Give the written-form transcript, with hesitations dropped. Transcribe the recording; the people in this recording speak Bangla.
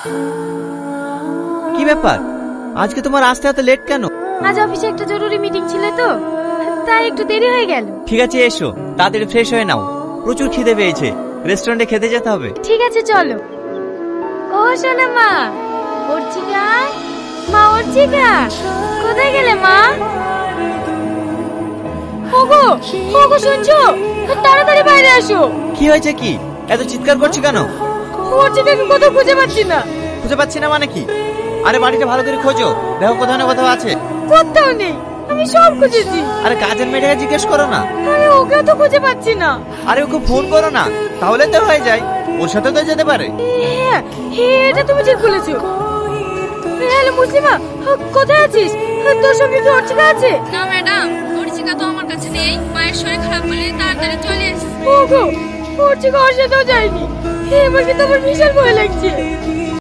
কি ব্যাপার, আজকে তোমার আসতে এত লেট কেন? আজ অফিসে একটা জরুরি মিটিং ছিল তো, তাই একটু দেরি হয়ে গেল। ঠিক আছে এসো, তাড়াতাড়ি ফ্রেশ হয়ে নাও, প্রচুর খিদে পেয়েছে, রেস্টুরেন্টে খেতে যেতে হবে। ঠিক আছে চলো। ও শোনা মা, অর্চিকা, মা অর্চিকা, কোথায় গেলে মা? ওগো ওগো শুনছো, তাড়াতাড়ি বাইরে আসো। কি হয়েছে, কি এত চিৎকার করছো কেন? অর্চিকাকে কোথাও খুঁজে পাচ্ছি না। খুঁজে পাচ্ছি না মানে কি? আরে বাড়িটা ভালো করে খোঁজো, দেখো কোথাও না কোথাও আছে। কোথাও নেই, আমি সব খুঁজেছি। আরে কাজের মেয়েটাকে জিজ্ঞেস করো না। আরে ওকেও তো খুঁজে পাচ্ছি না। আরে ওকে ফোন করো না, তাহলে তো হয়ে যায়, ওর সাথে তো যেতে পারে। হ্যাঁ এটা তুমি ঠিক বলেছো। হ্যালো মুসলিমা, কোথায় আছিস? তোর সঙ্গে কি অর্চিকা আছে? না ম্যাডাম, অর্চিকা তো আমার কাছে নেই, মায়ের শরীর খারাপ বলে তাড়াতাড়ি চলে এসেছি। ওগো অর্চিকা ওর সাথেও যায়নি। এবার কিন্তু আমার বিশাল ভয় লাগছে।